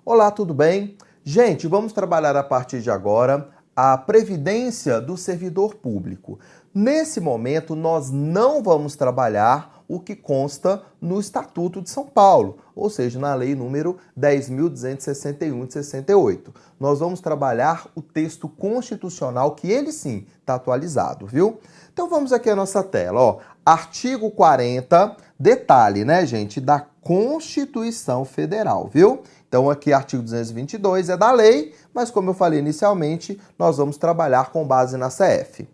Olá, tudo bem? Gente, vamos trabalhar a partir de agora a previdência do servidor público. Nesse momento, nós não vamos trabalhar o que consta no Estatuto de São Paulo, ou seja, na Lei número 10.261 de 68. Nós vamos trabalhar o texto constitucional, que ele sim está atualizado, viu? Então vamos aqui à nossa tela, ó. Artigo 40, detalhe, né, gente, da Constituição Federal, viu? Então aqui artigo 222 é da lei, mas como eu falei inicialmente, nós vamos trabalhar com base na CF.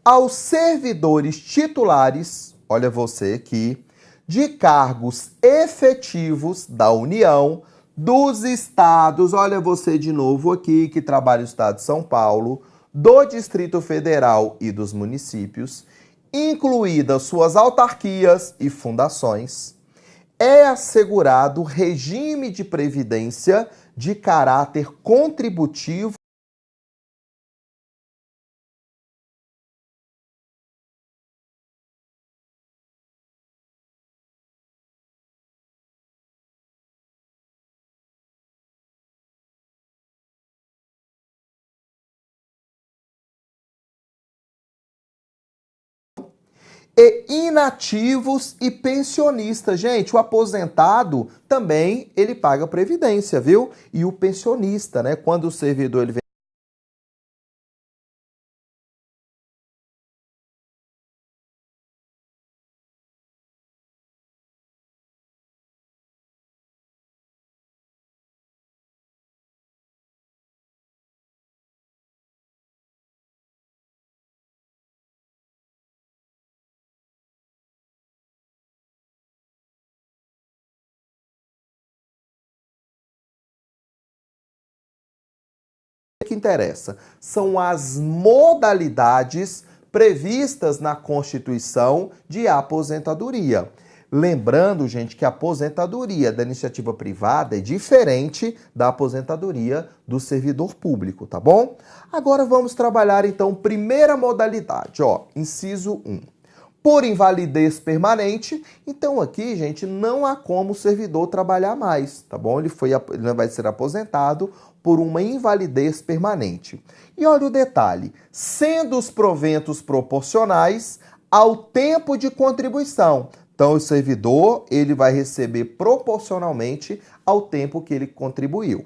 Aos servidores titulares, olha você aqui, de cargos efetivos da União, dos estados, olha você de novo aqui que trabalha no estado de São Paulo, do Distrito Federal e dos municípios, incluídas suas autarquias e fundações, é assegurado regime de previdência de caráter contributivo e inativos e pensionistas. Gente, o aposentado também ele paga previdência, viu? E o pensionista, né? Quando o servidor ele vem que interessa são as modalidades previstas na Constituição de aposentadoria. Lembrando, gente, que a aposentadoria da iniciativa privada é diferente da aposentadoria do servidor público, tá bom? Agora vamos trabalhar, então, primeira modalidade, ó, inciso 1. Por invalidez permanente, então aqui, gente, não há como o servidor trabalhar mais, tá bom? Ele vai ser aposentado por uma invalidez permanente. E olha o detalhe, sendo os proventos proporcionais ao tempo de contribuição. Então, o servidor, ele vai receber proporcionalmente ao tempo que ele contribuiu.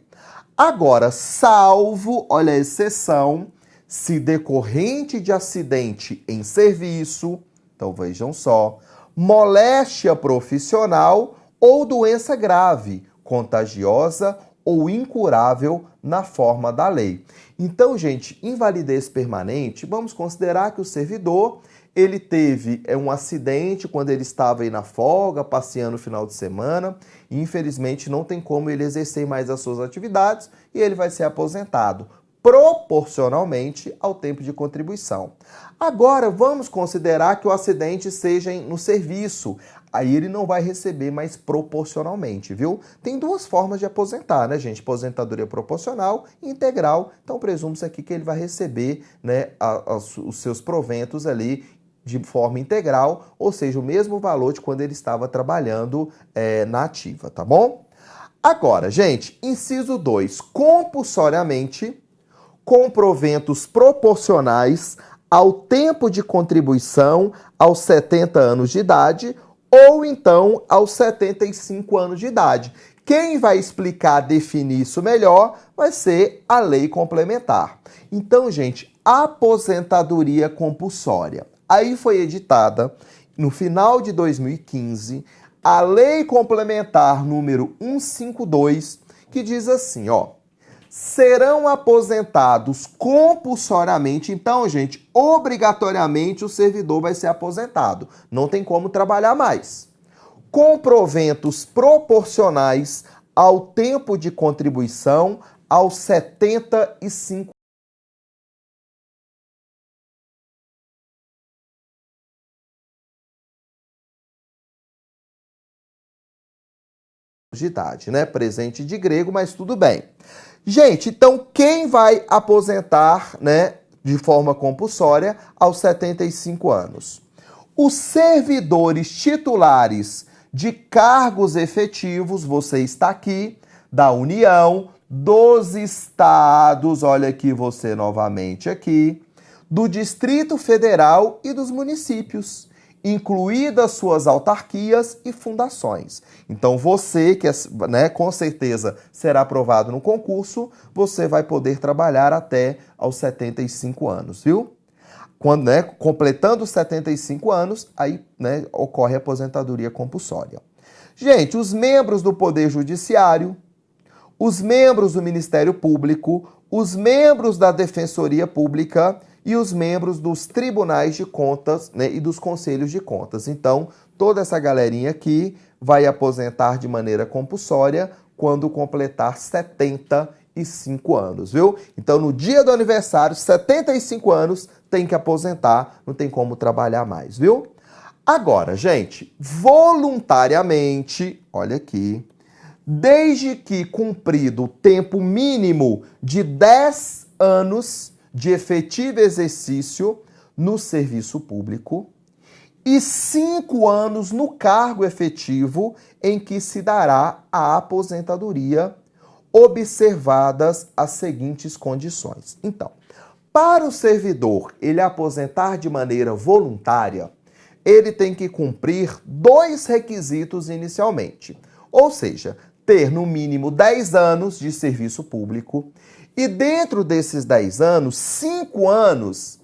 Agora, salvo, olha a exceção, se decorrente de acidente em serviço, então vejam só, moléstia profissional ou doença grave, contagiosa ou incurável na forma da lei. Então, gente, invalidez permanente, vamos considerar que o servidor ele teve um acidente quando ele estava aí na folga, passeando no final de semana, e infelizmente não tem como ele exercer mais as suas atividades e ele vai ser aposentado proporcionalmente ao tempo de contribuição. Agora, vamos considerar que o acidente seja no serviço. Aí ele não vai receber mais proporcionalmente, viu? Tem duas formas de aposentar, né, gente? Aposentadoria proporcional e integral. Então, presume-se aqui que ele vai receber, né, os seus proventos ali de forma integral, ou seja, o mesmo valor de quando ele estava trabalhando na ativa, tá bom? Agora, gente, inciso 2, compulsoriamente, com proventos proporcionais ao tempo de contribuição aos 70 anos de idade ou então aos 75 anos de idade. Quem vai explicar, definir isso melhor, vai ser a lei complementar. Então, gente, aposentadoria compulsória. Aí foi editada, no final de 2015, a Lei Complementar número 152, que diz assim, ó, serão aposentados compulsoriamente. Então, gente, obrigatoriamente o servidor vai ser aposentado. Não tem como trabalhar mais. Com proventos proporcionais ao tempo de contribuição aos 75 de idade, né? Presente de grego, mas tudo bem. Gente, então quem vai aposentar, né, de forma compulsória aos 75 anos? Os servidores titulares de cargos efetivos, você está aqui, da União, dos estados, olha aqui você novamente aqui, do Distrito Federal e dos municípios, incluídas suas autarquias e fundações. Então você, que com certeza será aprovado no concurso, você vai poder trabalhar até aos 75 anos, viu? Quando, completando os 75 anos, aí ocorre a aposentadoria compulsória. Gente, os membros do Poder Judiciário, os membros do Ministério Público, os membros da Defensoria Pública e os membros dos Tribunais de Contas, e dos Conselhos de Contas. Então, toda essa galerinha aqui vai aposentar de maneira compulsória quando completar 75 anos, viu? Então, no dia do aniversário, 75 anos, tem que aposentar, não tem como trabalhar mais, viu? Agora, gente, voluntariamente, olha aqui, desde que cumprido o tempo mínimo de 10 anos de efetivo exercício no serviço público e 5 anos no cargo efetivo em que se dará a aposentadoria, observadas as seguintes condições. Então, para o servidor ele aposentar de maneira voluntária, ele tem que cumprir 2 requisitos inicialmente, ou seja, ter no mínimo 10 anos de serviço público e dentro desses 10 anos, 5 anos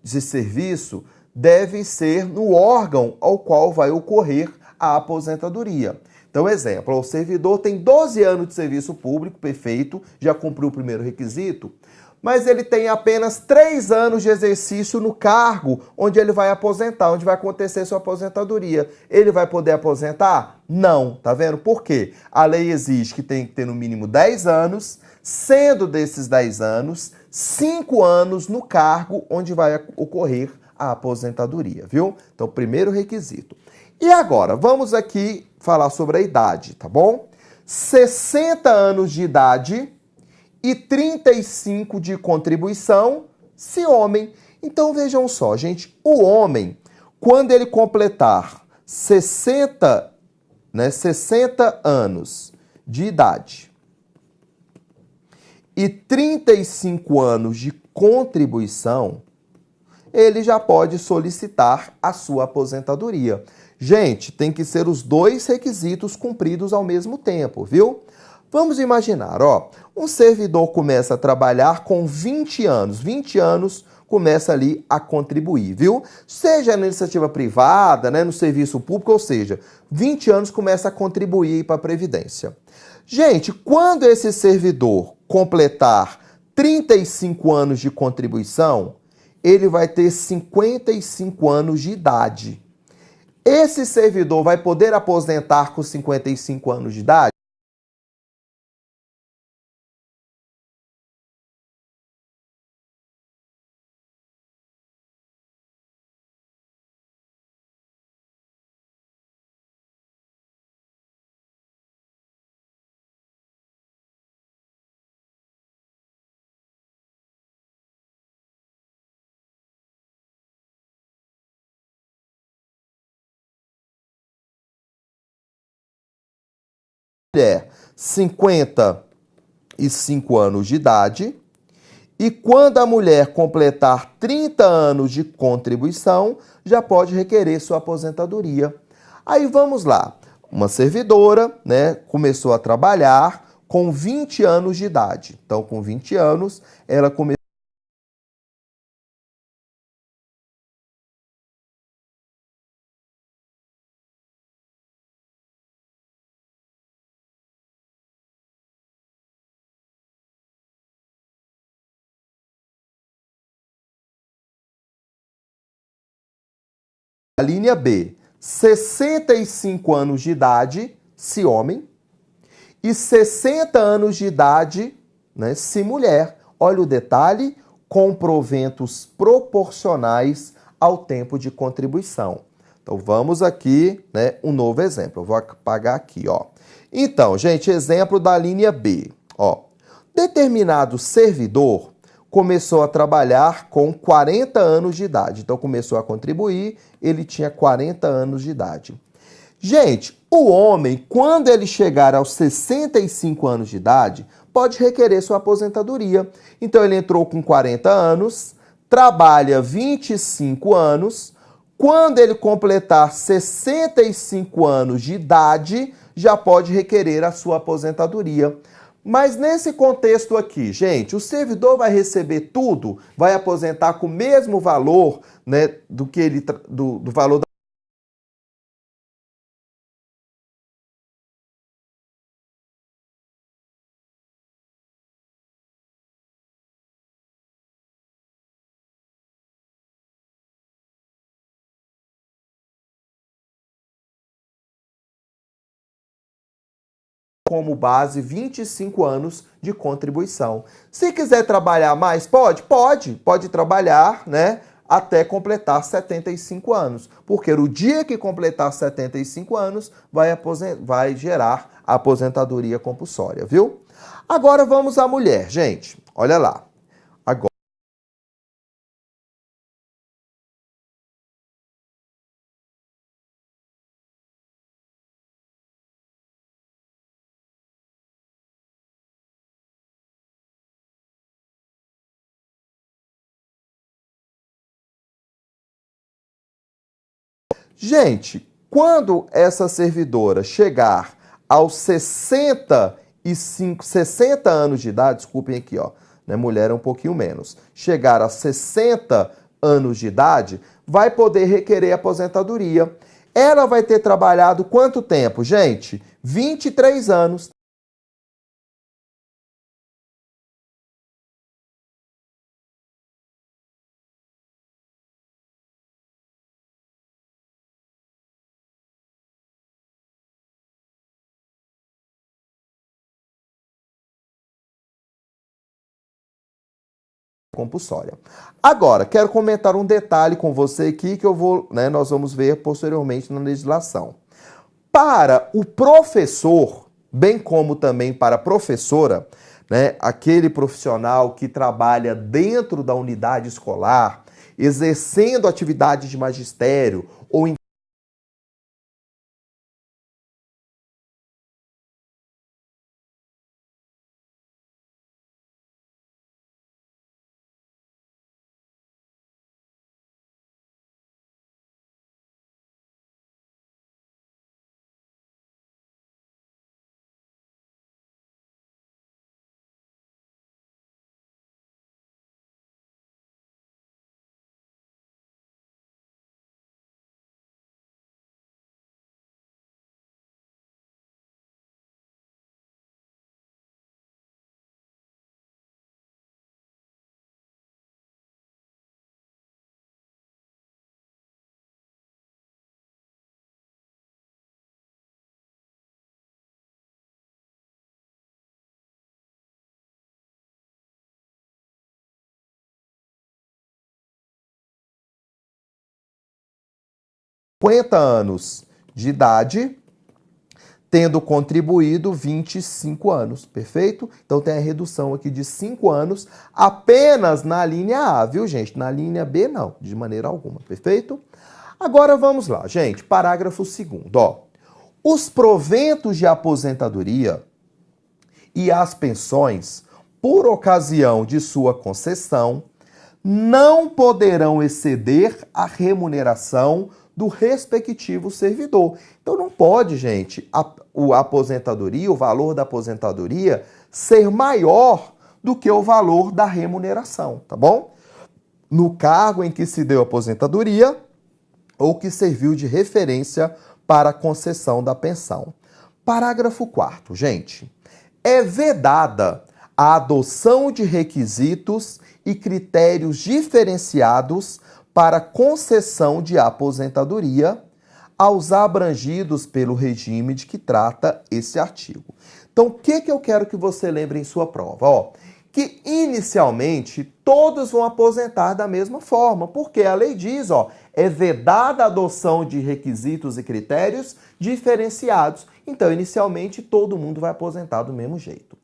de serviço devem ser no órgão ao qual vai ocorrer a aposentadoria. Então, exemplo, o servidor tem 12 anos de serviço público, perfeito, já cumpriu o primeiro requisito, mas ele tem apenas 3 anos de exercício no cargo onde ele vai aposentar, onde vai acontecer sua aposentadoria. Ele vai poder aposentar? Não, tá vendo? Por quê? A lei exige que tem que ter no mínimo 10 anos, sendo desses 10 anos, 5 anos no cargo onde vai ocorrer a aposentadoria, viu? Então, primeiro requisito. E agora, vamos aqui falar sobre a idade, tá bom? 60 anos de idade e 35 de contribuição, se homem. Então, vejam só, gente, o homem, quando ele completar 60 anos de idade e 35 anos de contribuição, ele já pode solicitar a sua aposentadoria. Gente, tem que ser os 2 requisitos cumpridos ao mesmo tempo, viu? Vamos imaginar, um servidor começa a trabalhar com 20 anos. 20 anos começa ali a contribuir, viu? Seja na iniciativa privada, no serviço público, ou seja, 20 anos começa a contribuir para a Previdência. Gente, quando esse servidor completar 35 anos de contribuição, ele vai ter 55 anos de idade. Esse servidor vai poder aposentar com 55 anos de idade? Mulher, 55 anos de idade, e quando a mulher completar 30 anos de contribuição, já pode requerer sua aposentadoria. Aí vamos lá, uma servidora, começou a trabalhar com 20 anos de idade. Então, com 20 anos, ela começou a linha B, 65 anos de idade, se homem, e 60 anos de idade, se mulher. Olha o detalhe, com proventos proporcionais ao tempo de contribuição. Então, vamos aqui, um novo exemplo. Eu vou apagar aqui, Então, gente, exemplo da linha B. Determinado servidor começou a trabalhar com 40 anos de idade. Então, começou a contribuir, ele tinha 40 anos de idade. Gente, o homem, quando ele chegar aos 65 anos de idade, pode requerer sua aposentadoria. Então, ele entrou com 40 anos, trabalha 25 anos. Quando ele completar 65 anos de idade, já pode requerer a sua aposentadoria. Mas nesse contexto aqui, gente, o servidor vai receber tudo, vai aposentar com o mesmo valor, né, do valor da como base 25 anos de contribuição. Se quiser trabalhar mais, pode trabalhar, né, até completar 75 anos, porque no dia que completar 75 anos vai gerar a aposentadoria compulsória, viu? Agora vamos à mulher, gente. Olha lá. Agora, gente, quando essa servidora chegar aos 60 anos de idade, desculpem aqui, ó, né, mulher é um pouquinho menos, chegar a 60 anos de idade, vai poder requerer aposentadoria. Ela vai ter trabalhado quanto tempo, gente? 23 anos. Compulsória. Agora, quero comentar um detalhe com você aqui que nós vamos ver posteriormente na legislação. Para o professor, bem como também para a professora, né, aquele profissional que trabalha dentro da unidade escolar, exercendo atividade de magistério ou 50 anos de idade, tendo contribuído 25 anos, perfeito? Então tem a redução aqui de 5 anos apenas na linha A, viu, gente? Na linha B, não, de maneira alguma, perfeito? Agora vamos lá, gente, parágrafo 2º, ó. Os proventos de aposentadoria e as pensões, por ocasião de sua concessão, não poderão exceder a remuneração do respectivo servidor. Então não pode, gente, a aposentadoria, o valor da aposentadoria ser maior do que o valor da remuneração, tá bom? No cargo em que se deu a aposentadoria ou que serviu de referência para a concessão da pensão. Parágrafo 4º, gente. É vedada a adoção de requisitos e critérios diferenciados para concessão de aposentadoria aos abrangidos pelo regime de que trata esse artigo. Então, o que eu quero que você lembre em sua prova? Ó, que inicialmente todos vão aposentar da mesma forma, porque a lei diz, ó, é vedada a adoção de requisitos e critérios diferenciados. Então, inicialmente, todo mundo vai aposentar do mesmo jeito.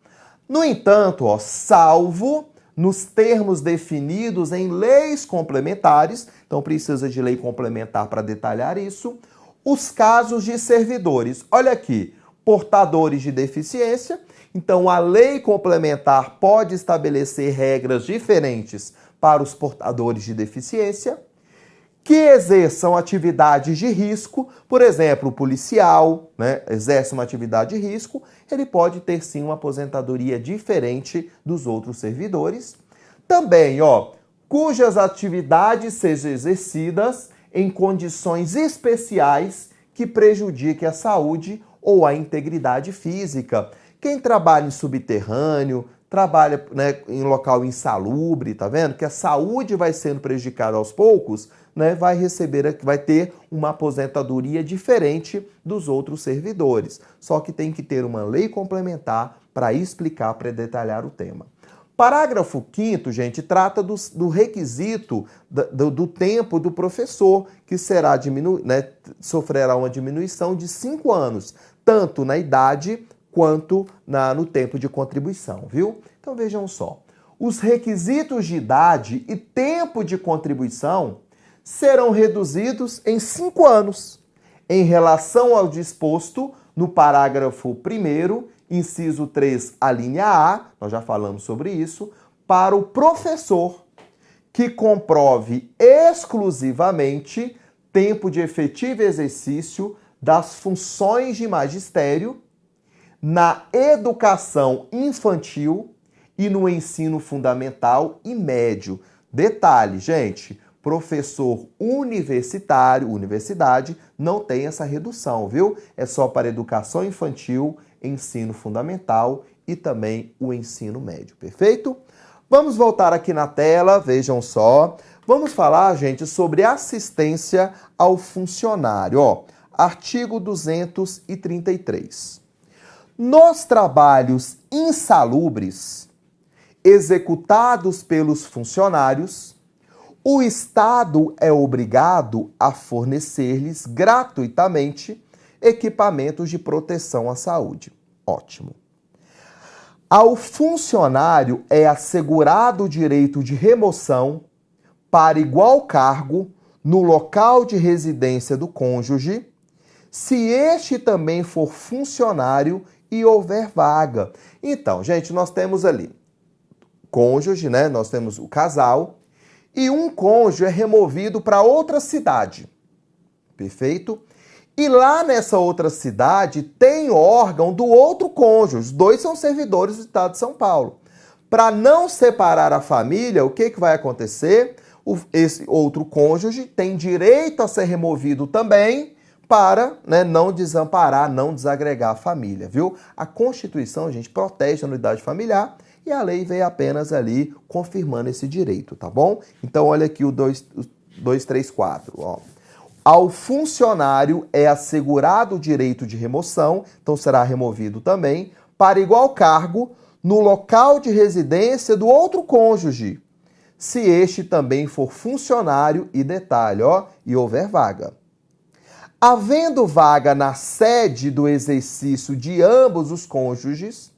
No entanto, ó, salvo nos termos definidos em leis complementares, então precisa de lei complementar para detalhar isso, Os casos de servidores. Olha aqui, portadores de deficiência. Então, a lei complementar pode estabelecer regras diferentes para os portadores de deficiência que exerçam atividades de risco. Por exemplo, o policial, né, exerce uma atividade de risco, ele pode ter sim uma aposentadoria diferente dos outros servidores. Também, cujas atividades sejam exercidas em condições especiais que prejudiquem a saúde ou a integridade física. Quem trabalha em subterrâneo, trabalha, né, em local insalubre, tá vendo? Que a saúde vai sendo prejudicada aos poucos, né, vai ter uma aposentadoria diferente dos outros servidores. Só que tem que ter uma lei complementar para explicar, para detalhar o tema. Parágrafo 5º, gente, trata do requisito do tempo do professor, que será sofrerá uma diminuição de 5 anos, tanto na idade quanto no tempo de contribuição, viu? Então vejam só, os requisitos de idade e tempo de contribuição serão reduzidos em 5 anos, em relação ao disposto no parágrafo 1º, inciso 3, a linha A, nós já falamos sobre isso, para o professor que comprove exclusivamente tempo de efetivo exercício das funções de magistério na educação infantil e no ensino fundamental e médio. Detalhe, gente, professor universitário, universidade, não tem essa redução, viu? É só para educação infantil, ensino fundamental e também o ensino médio, perfeito? Vamos voltar aqui na tela, vejam só. Vamos falar, gente, sobre assistência ao funcionário. Artigo 233. Nos trabalhos insalubres executados pelos funcionários, o Estado é obrigado a fornecer-lhes gratuitamente equipamentos de proteção à saúde. Ótimo. Ao funcionário é assegurado o direito de remoção para igual cargo no local de residência do cônjuge, se este também for funcionário e houver vaga. Então, gente, nós temos ali cônjuge, né? Nós temos o casal e um cônjuge é removido para outra cidade. Perfeito? E lá nessa outra cidade tem órgão do outro cônjuge. Os dois são servidores do Estado de São Paulo. Para não separar a família, o que vai acontecer? Esse outro cônjuge tem direito a ser removido também para, né, não desamparar, não desagregar a família, viu? A Constituição, gente, protege a unidade familiar e a lei veio apenas ali confirmando esse direito, tá bom? Então, olha aqui o 234, ó. Ao funcionário é assegurado o direito de remoção, então será removido também, para igual cargo no local de residência do outro cônjuge, se este também for funcionário e detalhe, e houver vaga. Havendo vaga na sede do exercício de ambos os cônjuges,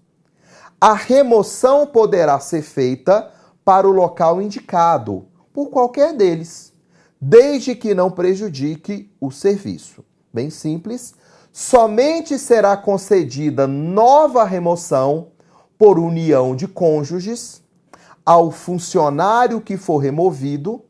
a remoção poderá ser feita para o local indicado, por qualquer deles, desde que não prejudique o serviço. Bem simples. Somente será concedida nova remoção por união de cônjuges ao funcionário que for removido,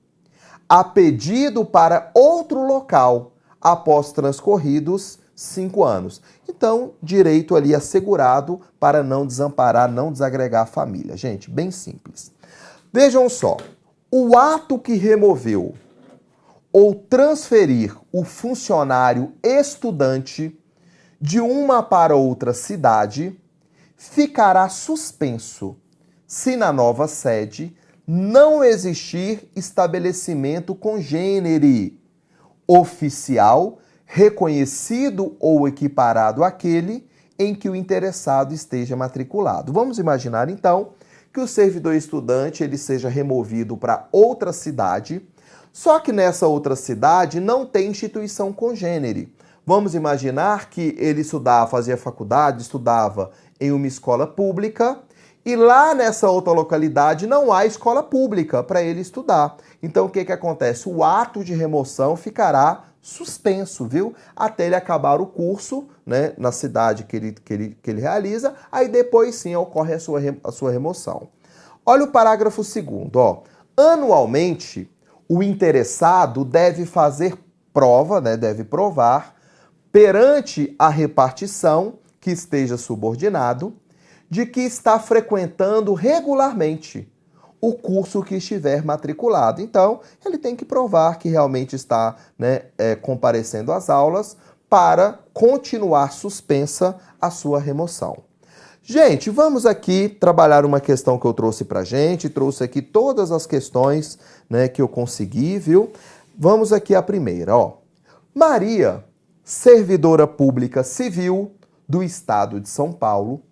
a pedido para outro local, após transcorridos 5 anos. Então, direito ali assegurado para não desamparar, não desagregar a família. Gente, bem simples. Vejam só, o ato que removeu ou transferir o funcionário estudante de uma para outra cidade ficará suspenso se na nova sede não existir estabelecimento congênere oficial reconhecido ou equiparado àquele em que o interessado esteja matriculado. Vamos imaginar então que o servidor estudante ele seja removido para outra cidade, só que nessa outra cidade não tem instituição congênere. Vamos imaginar que ele fazia faculdade, estudava em uma escola pública e lá nessa outra localidade não há escola pública para ele estudar. Então o que acontece? O ato de remoção ficará suspenso, viu? Até ele acabar o curso, né, na cidade que ele realiza, aí depois sim ocorre a sua remoção. Olha o parágrafo 2º, ó. Anualmente, o interessado deve fazer prova, né, deve provar, perante a repartição que esteja subordinado, de que está frequentando regularmente o curso que estiver matriculado. Então, ele tem que provar que realmente está, né, comparecendo às aulas para continuar suspensa a sua remoção. Gente, vamos aqui trabalhar uma questão que eu trouxe pra gente. Trouxe aqui todas as questões, né, que eu consegui, viu? Vamos aqui à primeira, ó. Maria, servidora pública civil do estado de São Paulo,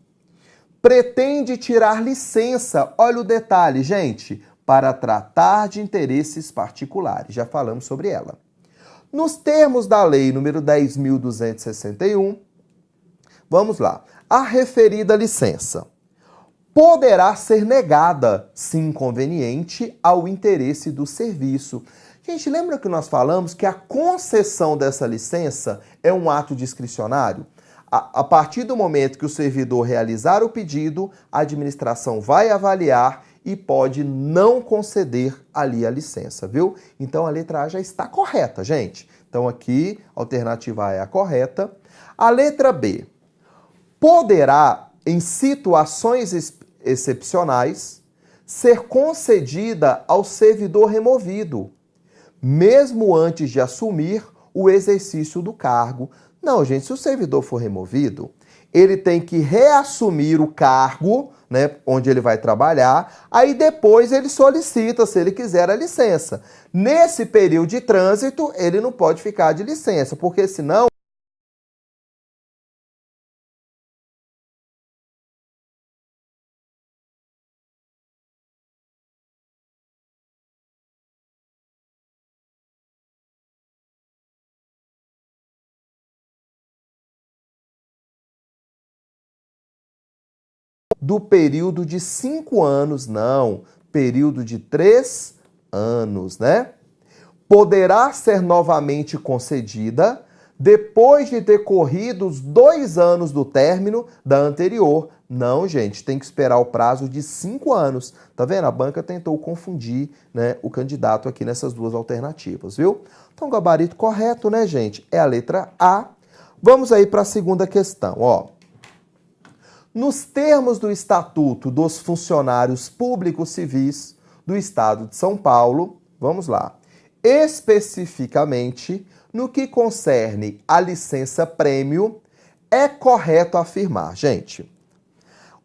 pretende tirar licença, olha o detalhe, gente, para tratar de interesses particulares. Já falamos sobre ela. Nos termos da lei número 10.261, vamos lá. A referida licença poderá ser negada, se inconveniente, ao interesse do serviço. Gente, lembra que nós falamos que a concessão dessa licença é um ato discricionário? A partir do momento que o servidor realizar o pedido, a administração vai avaliar e pode não conceder ali a licença, viu? Então a letra A já está correta, gente. Então aqui, a alternativa A é a correta. A letra B. Poderá, em situações excepcionais, ser concedida ao servidor removido, mesmo antes de assumir o exercício do cargo. Não, gente, se o servidor for removido, ele tem que reassumir o cargo, né, onde ele vai trabalhar, aí depois ele solicita, se ele quiser, a licença. Nesse período de trânsito, ele não pode ficar de licença, porque senão do período de 5 anos, não, período de 3 anos, né? Poderá ser novamente concedida depois de decorridos 2 anos do término da anterior. Não, gente, tem que esperar o prazo de 5 anos. Tá vendo? A banca tentou confundir, né, o candidato aqui nessas duas alternativas, viu? Então, o gabarito correto, né, gente? É a letra A. Vamos aí para a segunda questão, ó. Nos termos do Estatuto dos Funcionários Públicos Civis do Estado de São Paulo, vamos lá, especificamente no que concerne a licença-prêmio, é correto afirmar, gente,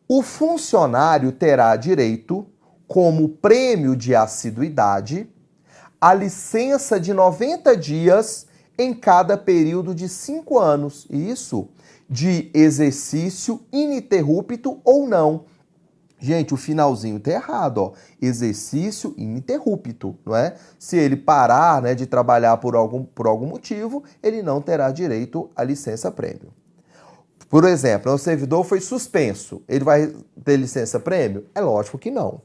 o funcionário terá direito, como prêmio de assiduidade, a licença de 90 dias em cada período de 5 anos. Isso de exercício ininterrupto ou não. Gente, o finalzinho tá errado, ó. Exercício ininterrupto, não é? Se ele parar, né, de trabalhar por algum motivo, ele não terá direito à licença-prêmio. Por exemplo, o servidor foi suspenso, ele vai ter licença-prêmio? É lógico que não.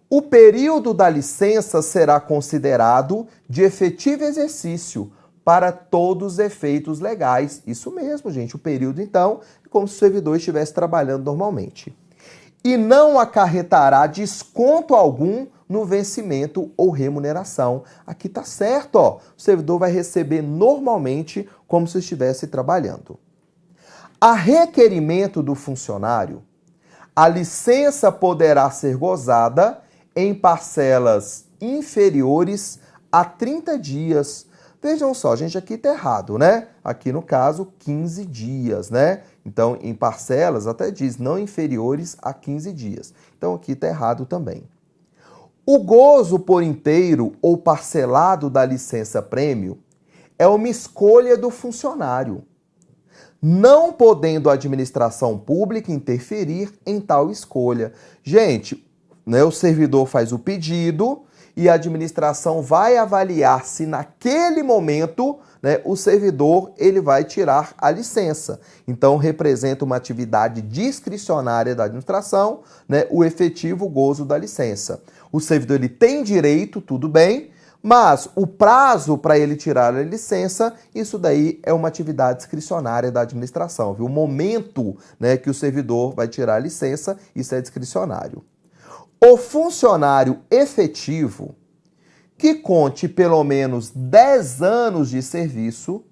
O período da licença será considerado de efetivo exercício para todos os efeitos legais. Isso mesmo, gente. O período, então, é como se o servidor estivesse trabalhando normalmente. E não acarretará desconto algum no vencimento ou remuneração. Aqui tá certo, ó. O servidor vai receber normalmente como se estivesse trabalhando. A requerimento do funcionário, a licença poderá ser gozada em parcelas inferiores a 30 dias. Vejam só, gente, aqui tá errado, né? Aqui no caso, 15 dias, né? Então, em parcelas, até diz não inferiores a 15 dias. Então, aqui tá errado também. O gozo por inteiro ou parcelado da licença-prêmio é uma escolha do funcionário, não podendo a administração pública interferir em tal escolha. Gente, né, o servidor faz o pedido e a administração vai avaliar se naquele momento, né, o servidor ele vai tirar a licença. Então, representa uma atividade discricionária da administração, né, o efetivo gozo da licença. O servidor ele tem direito, tudo bem, Mas o prazo para ele tirar a licença, isso daí é uma atividade discricionária da administração, viu? O momento, né, que o servidor vai tirar a licença, isso é discricionário. O funcionário efetivo que conte pelo menos 10 anos de serviço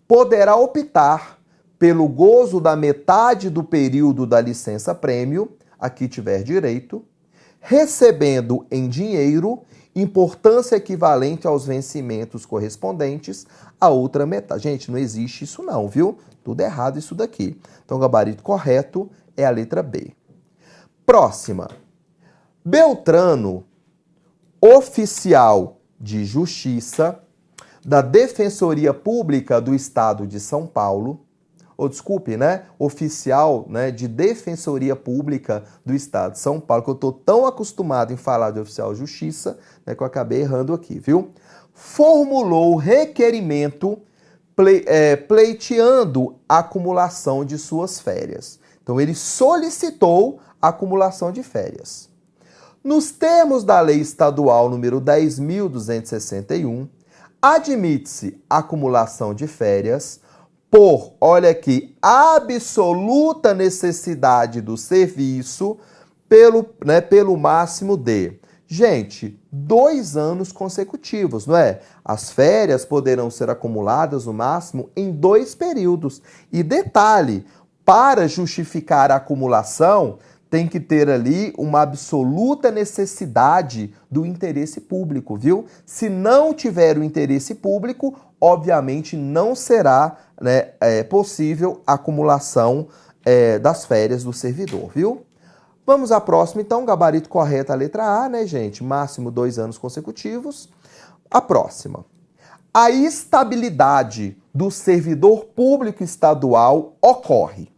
poderá optar pelo gozo da metade do período da licença-prêmio, a que tiver direito, recebendo em dinheiro importância equivalente aos vencimentos correspondentes à outra metade. Gente, não existe isso não, viu? Tudo errado isso daqui. Então, o gabarito correto é a letra B. Próxima. Beltrano, oficial de justiça da Defensoria Pública do Estado de São Paulo, desculpe, né? Oficial, né, de Defensoria Pública do Estado de São Paulo, que eu estou tão acostumado em falar de oficial de justiça, né, que eu acabei errando aqui, viu? Formulou requerimento pleiteando a acumulação de suas férias. Então, ele solicitou a acumulação de férias. Nos termos da Lei Estadual número 10.261, admite-se acumulação de férias por, olha aqui, absoluta necessidade do serviço pelo máximo de, gente, 2 anos consecutivos, não é? As férias poderão ser acumuladas no máximo em 2 períodos. E detalhe, para justificar a acumulação, tem que ter ali uma absoluta necessidade do interesse público, viu? Se não tiver o interesse público, obviamente não será, né, possível a acumulação das férias do servidor, viu? Vamos à próxima, então. Gabarito correto, a letra A, né, gente? Máximo 2 anos consecutivos. A próxima. A estabilidade do servidor público estadual ocorre.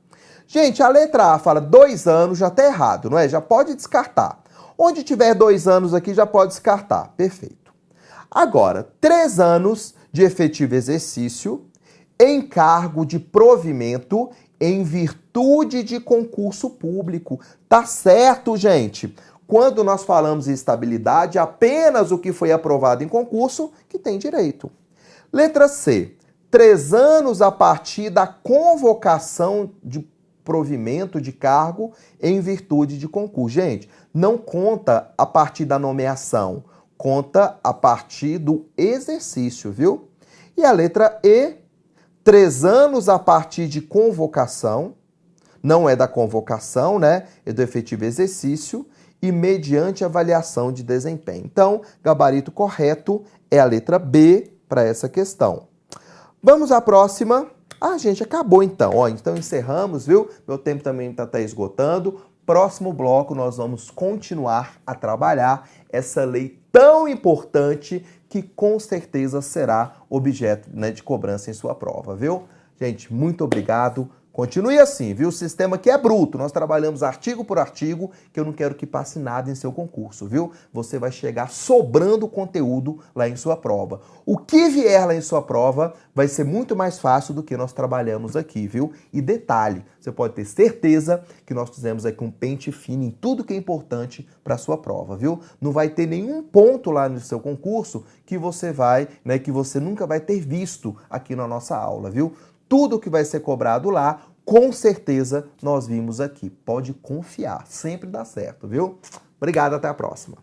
Gente, a letra A fala 2 anos, já está errado, não é? Já pode descartar. Onde tiver 2 anos aqui, já pode descartar. Perfeito. Agora, 3 anos de efetivo exercício em cargo de provimento em virtude de concurso público. Tá certo, gente? Quando nós falamos em estabilidade, apenas o que foi aprovado em concurso que tem direito. Letra C. 3 anos a partir da convocação de provimento de cargo em virtude de concurso. Gente, não conta a partir da nomeação, conta a partir do exercício, viu? E a letra E, 3 anos a partir de convocação, não é da convocação, né? É do efetivo exercício e mediante avaliação de desempenho. Então, gabarito correto é a letra B para essa questão. Vamos à próxima. Ah, gente, acabou então. Ó, então encerramos, viu? Meu tempo também está esgotando. Próximo bloco nós vamos continuar a trabalhar essa lei tão importante que com certeza será objeto, né, de cobrança em sua prova, viu? Gente, muito obrigado. Continue assim, viu? O sistema aqui é bruto. Nós trabalhamos artigo por artigo, que eu não quero que passe nada em seu concurso, viu? Você vai chegar sobrando conteúdo lá em sua prova. O que vier lá em sua prova vai ser muito mais fácil do que nós trabalhamos aqui, viu? E detalhe, você pode ter certeza que nós fizemos aqui um pente fino em tudo que é importante para a sua prova, viu? Não vai ter nenhum ponto lá no seu concurso que você vai, né, que você nunca vai ter visto aqui na nossa aula, viu? Tudo que vai ser cobrado lá, com certeza nós vimos aqui. Pode confiar, sempre dá certo, viu? Obrigado, até a próxima.